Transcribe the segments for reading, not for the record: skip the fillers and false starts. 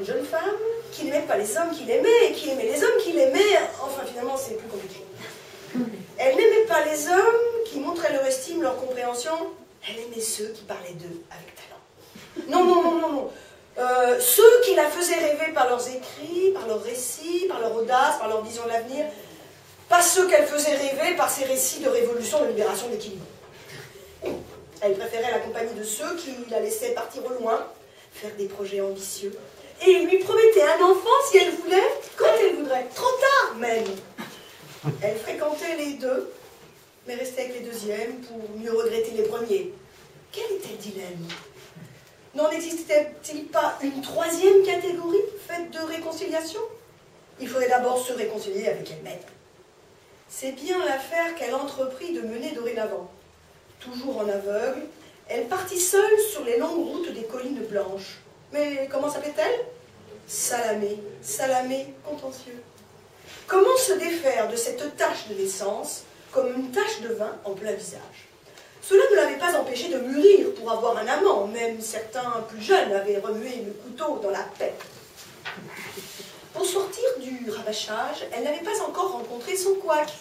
Une jeune femme qui n'aimait pas les hommes qu'il aimait et qui aimait les hommes qu'il aimait. Enfin, finalement, c'est plus compliqué. Elle n'aimait pas les hommes qui montraient leur estime, leur compréhension. Elle aimait ceux qui parlaient d'eux avec talent. Non, non, non, non, non. Ceux qui la faisaient rêver par leurs écrits, par leurs récits, par leur audace, par leur vision de l'avenir. Pas ceux qu'elle faisait rêver par ses récits de révolution, de libération, d'équilibre. Elle préférait la compagnie de ceux qui la laissaient partir au loin, faire des projets ambitieux, et lui promettait un enfant si elle voulait, quand elle voudrait, trop tard même. Elle fréquentait les deux, mais restait avec les deuxièmes pour mieux regretter les premiers. Quel était le dilemme? N'en existait-il pas une troisième catégorie faite de réconciliation? Il faudrait d'abord se réconcilier avec elle-même. C'est bien l'affaire qu'elle entreprit de mener dorénavant. Toujours en aveugle, elle partit seule sur les longues routes des collines blanches. Mais comment s'appelait-elle? Salamé, Salamé contentieux. Comment se défaire de cette tache de naissance comme une tache de vin en plein visage? Cela ne l'avait pas empêché de mûrir pour avoir un amant, même certains plus jeunes avaient remué le couteau dans la paix. Pour sortir du rabâchage, elle n'avait pas encore rencontré son couac.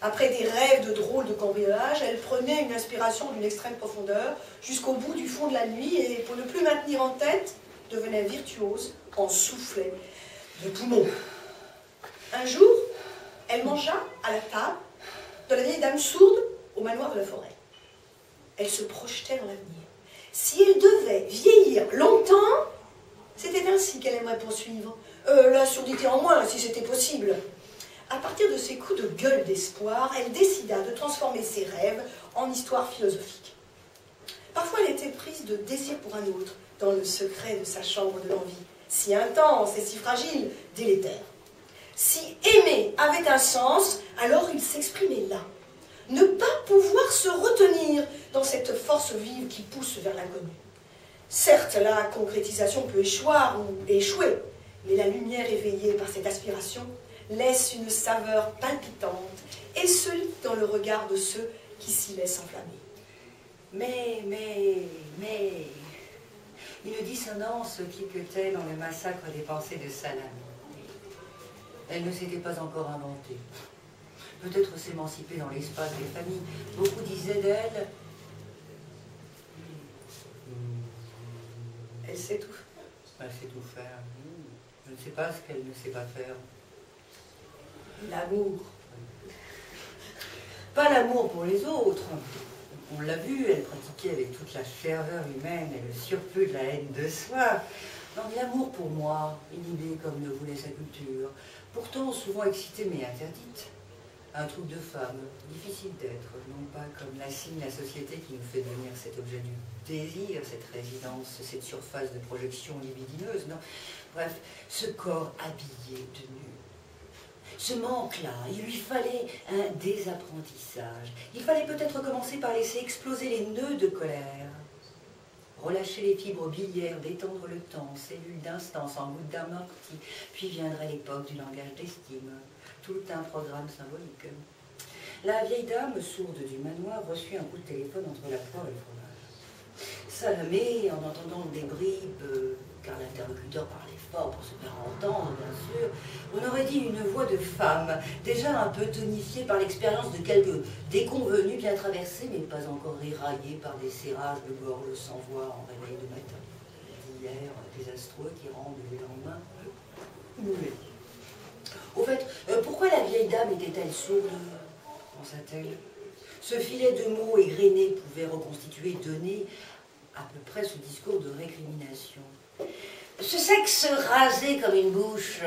Après des rêves de drôles de cambriolage, elle prenait une inspiration d'une extrême profondeur jusqu'au bout du fond de la nuit et, pour ne plus maintenir en tête, devenait virtuose, en soufflait de poumons. Un jour, elle mangea à la table de la vieille dame sourde au manoir de la forêt. Elle se projetait dans l'avenir. Si elle devait vieillir longtemps, c'était ainsi qu'elle aimerait poursuivre. La surdité en moins, si c'était possible. À partir de ces coups de gueule d'espoir, elle décida de transformer ses rêves en histoire philosophique. Parfois, elle était prise de désir pour un autre, dans le secret de sa chambre de l'envie, si intense et si fragile, délétère. Si aimer avait un sens, alors il s'exprimait là. Ne pas pouvoir se retenir dans cette force vive qui pousse vers l'inconnu. Certes, la concrétisation peut échouer, mais la lumière éveillée par cette aspiration laisse une saveur palpitante et se lit dans le regard de ceux qui s'y laissent enflammer. Mais, une dissonance cliquetait dans le massacre des pensées de Salamé. Elle ne s'était pas encore inventée. Peut-être s'émanciper dans l'espace des familles. Beaucoup disaient d'elle... Elle sait tout faire. Elle sait tout faire. Je ne sais pas ce qu'elle ne sait pas faire. L'amour. Pas l'amour pour les autres. On l'a vu, elle pratiquait avec toute la ferveur humaine et le surplus de la haine de soi. Non, mais l'amour pour moi, inhibé comme le voulait sa culture, pourtant souvent excitée mais interdite. Un truc de femme, difficile d'être, non pas comme l'assigne la société qui nous fait devenir cet objet du désir, cette résidence, cette surface de projection libidineuse, non. Bref, ce corps habillé de nu. Ce manque-là, il lui fallait un désapprentissage. Il fallait peut-être commencer par laisser exploser les nœuds de colère, relâcher les fibres biliaires, détendre le temps, cellules d'instance en gouttes d'amorti, puis viendrait l'époque du langage d'estime, tout un programme symbolique. La vieille dame sourde du manoir reçut un coup de téléphone entre la poire et le fromage. Salamé, en entendant des bribes, car l'interlocuteur parlait fort pour se faire entendre, bien sûr, on aurait dit une voix de femme, déjà un peu tonifiée par l'expérience de quelques déconvenus bien traversés, mais pas encore éraillés par des serrages de gorge sans voix en réveil de matin. D'hier, désastreux qui rendent le lendemain muet. Au fait, pourquoi la vieille dame était-elle sourde, pensa-t-elle? Ce filet de mots égrenés pouvait reconstituer, donner à peu près ce discours de récrimination. Ce sexe rasé comme une bouche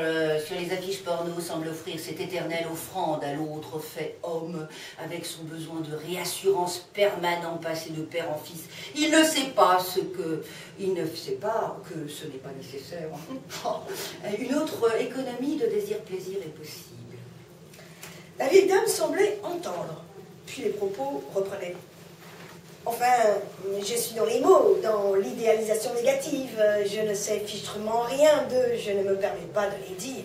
sur les affiches porno semble offrir cette éternelle offrande à l'autre fait homme, avec son besoin de réassurance permanent passé de père en fils. Il ne sait pas que ce n'est pas nécessaire. Une autre économie de désir-plaisir est possible. La vieille dame semblait entendre, puis les propos reprenaient. Enfin, je suis dans les mots, dans l'idéalisation négative. Je ne sais fichtrement rien d'eux, je ne me permets pas de les dire.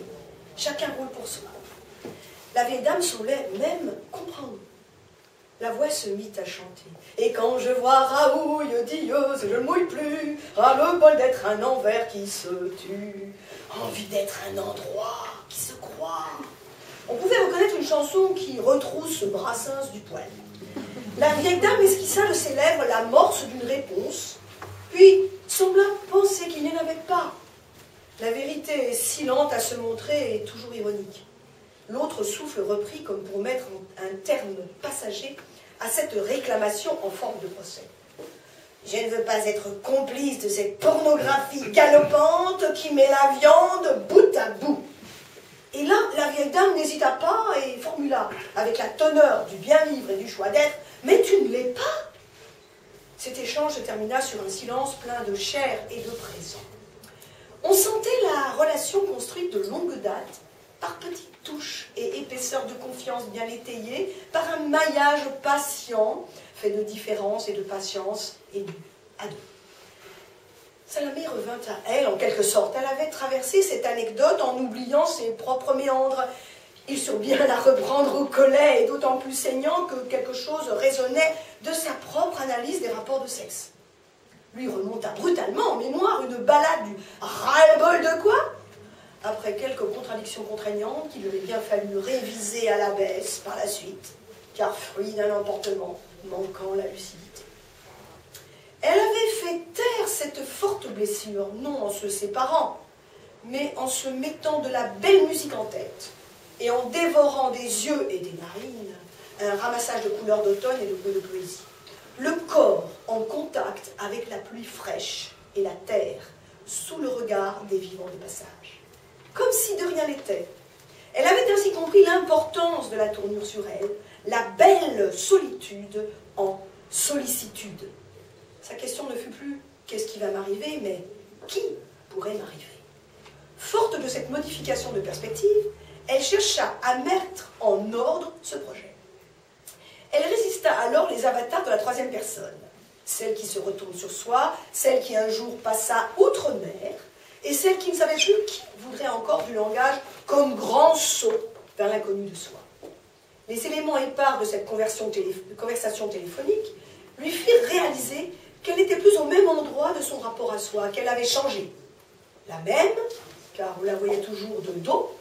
Chacun roule pour soi. La vieille dame semblait même comprendre. La voix se mit à chanter. Et quand je vois Raoul dieuse, je ne mouille plus. Ras-le-bol d'être un envers qui se tue. Envie d'être un endroit qui se croit. On pouvait reconnaître une chanson qui retrousse Brassens du poil. La vieille dame esquissa de ses lèvres l'amorce d'une réponse, puis sembla penser qu'il n'y en avait pas. La vérité est si lente à se montrer et toujours ironique. L'autre souffle reprit comme pour mettre un terme passager à cette réclamation en forme de procès. Je ne veux pas être complice de cette pornographie galopante qui met la viande bout à bout. Et là, la vieille dame n'hésita pas et formula, avec la teneur du bien-vivre et du choix d'être, « Mais tu ne l'es pas !» Cet échange se termina sur un silence plein de chair et de présent. On sentait la relation construite de longue date, par petites touches et épaisseurs de confiance bien étayées, par un maillage patient, fait de différence et de patience, et à deux. Salamé revint à elle, en quelque sorte. Elle avait traversé cette anecdote en oubliant ses propres méandres. Ils surent bien la reprendre au collet, et d'autant plus saignant que quelque chose résonnait de sa propre analyse des rapports de sexe. Lui remonta brutalement en mémoire une balade du ras-le-bol de quoi, après quelques contradictions contraignantes qu'il aurait bien fallu réviser à la baisse par la suite, car fruit d'un emportement manquant la lucidité. Elle avait fait taire cette forte blessure, non en se séparant, mais en se mettant de la belle musique en tête, et en dévorant des yeux et des narines un ramassage de couleurs d'automne et de goût de poésie. Le corps en contact avec la pluie fraîche et la terre, sous le regard des vivants des passages. Comme si de rien n'était. Elle avait ainsi compris l'importance de la tournure sur elle, la belle solitude en sollicitude. Sa question ne fut plus « qu'est-ce qui va m'arriver ?» mais « qui pourrait m'arriver ?» Forte de cette modification de perspective, elle chercha à mettre en ordre ce projet. Elle résista alors les avatars de la troisième personne, celle qui se retourne sur soi, celle qui un jour passa outre-mer, et celle qui ne savait plus qui voudrait encore du langage comme grand saut vers l'inconnu de soi. Les éléments épars de cette conversation téléphonique lui firent réaliser qu'elle n'était plus au même endroit de son rapport à soi, qu'elle avait changé. La même, car on la voyait toujours de dos,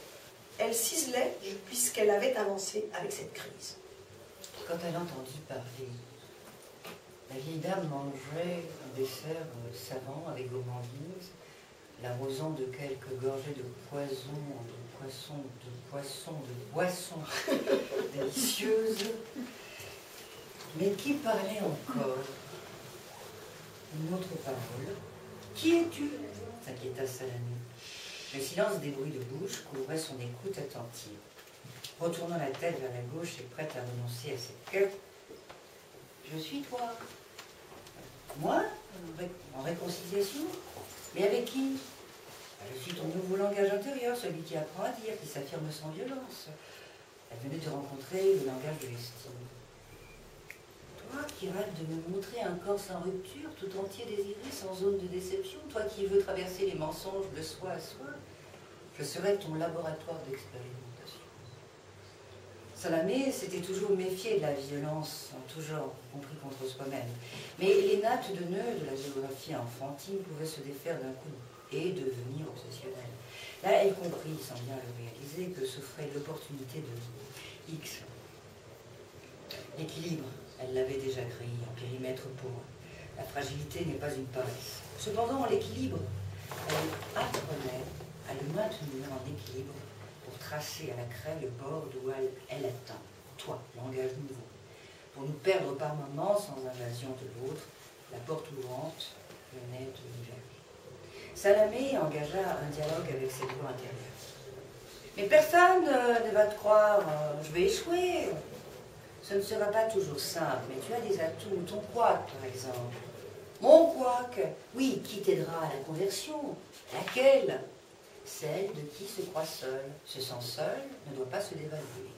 elle ciselait puisqu'elle avait avancé avec cette crise. Quand elle entendit parler, la vieille dame mangeait un dessert savant avec gourmandise, l'arrosant de quelques gorgées de poison, de boissons délicieuses, mais qui parlait encore. Une autre parole. « Qui es-tu » s'inquiéta Salamé. Le silence des bruits de bouche couvrait son écoute attentive. Retournant la tête vers la gauche et prête à renoncer à cette quête, « Je suis toi. » « Moi ? En réconciliation ? Mais avec qui ? Je suis ton nouveau langage intérieur, celui qui apprend à dire, qui s'affirme sans violence. Elle venait de rencontrer le langage de l'estime. Toi qui rêves de me montrer un corps sans rupture, tout entier désiré, sans zone de déception, toi qui veux traverser les mensonges de soi à soi, je serai ton laboratoire d'expérimentation. Salamé s'était toujours méfié de la violence en tout genre, compris contre soi-même. Mais les nattes de nœuds de la géographie enfantine pouvaient se défaire d'un coup et devenir obsessionnelles. Là, elle comprit, sans bien le réaliser, que s'offrait l'opportunité de X. L'équilibre, elle l'avait déjà créé en périmètre pour la fragilité n'est pas une paresse. Cependant, l'équilibre, elle apprenait à le maintenir en équilibre pour tracer à la craie le bord d'où elle atteint. Toi, langage nouveau. Pour nous perdre par moments sans invasion de l'autre, la porte ouvrante venait de l'univers. Salamé engagea un dialogue avec cette voix intérieure. Mais personne ne va te croire, je vais échouer. Ce ne sera pas toujours simple, mais tu as des atouts. Ton couac, par exemple. Mon couac, oui, qui t'aidera à la conversion. Laquelle? Celle de qui se croit seul, se sent seul, ne doit pas se dévaluer.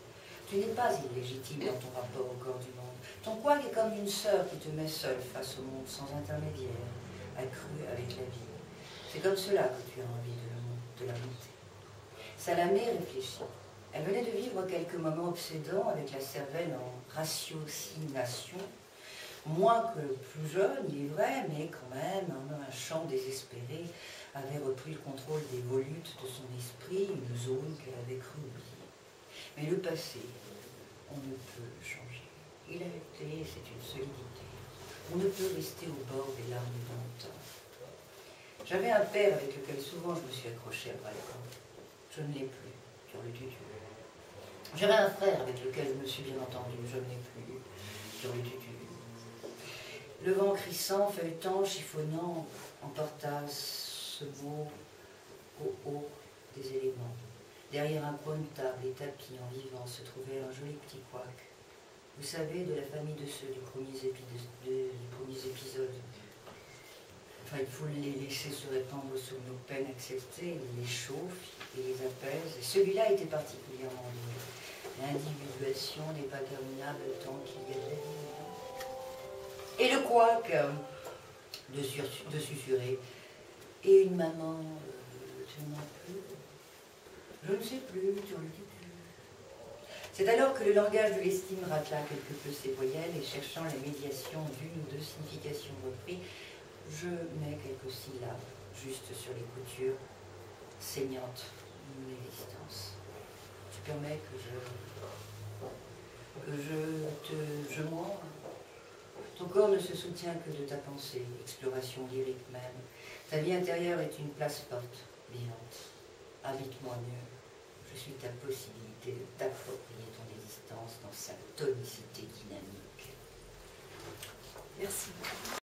Tu n'es pas illégitime dans ton rapport au corps du monde. Ton couac est comme une sœur qui te met seule face au monde, sans intermédiaire, accrue avec la vie. C'est comme cela que tu as envie de la monter. Salamé réfléchit. Elle venait de vivre quelques moments obsédants avec la cervelle en ratiocination, moins que le plus jeune, il est vrai, mais quand même, un chant désespéré avait repris le contrôle des volutes de son esprit, une zone qu'elle avait cru oublier. Mais le passé, on ne peut le changer. Il a été, c'est une solidité. On ne peut rester au bord des larmes longtemps. J'avais un père avec lequel souvent je me suis accrochée à balcon. Je ne l'ai plus, sur le tutu. J'avais un frère avec lequel je me suis bien entendu. Je ne l'ai plus, sur le tutu. Le vent crissant, feuilletant, chiffonnant, emporta ce mot au haut des éléments. Derrière un coin de table établi en vivant se trouvait un joli petit couac. Vous savez, de la famille de ceux des premiers épisodes. Enfin, il faut les laisser se répandre sur nos peines acceptées, il les chauffe, il les apaise. Et celui-là était particulièrement dur. L'individuation n'est pas terminable tant qu'il y a de la vie. Et le couac de susurrer. Et une maman, je n'en plus. Je ne sais plus, sur le tutu. C'est alors que le langage de l'estime racla quelque peu ses voyelles et cherchant la médiation d'une ou deux significations reprises, je mets quelques syllabes juste sur les coutures saignantes d'une existence. Tu permets que je mens. Ton corps ne se soutient que de ta pensée, exploration lyrique même. Ta vie intérieure est une place forte, vivante. Habite-moi mieux. Je suis ta possibilité de t'approprier ton existence dans sa tonicité dynamique. Merci.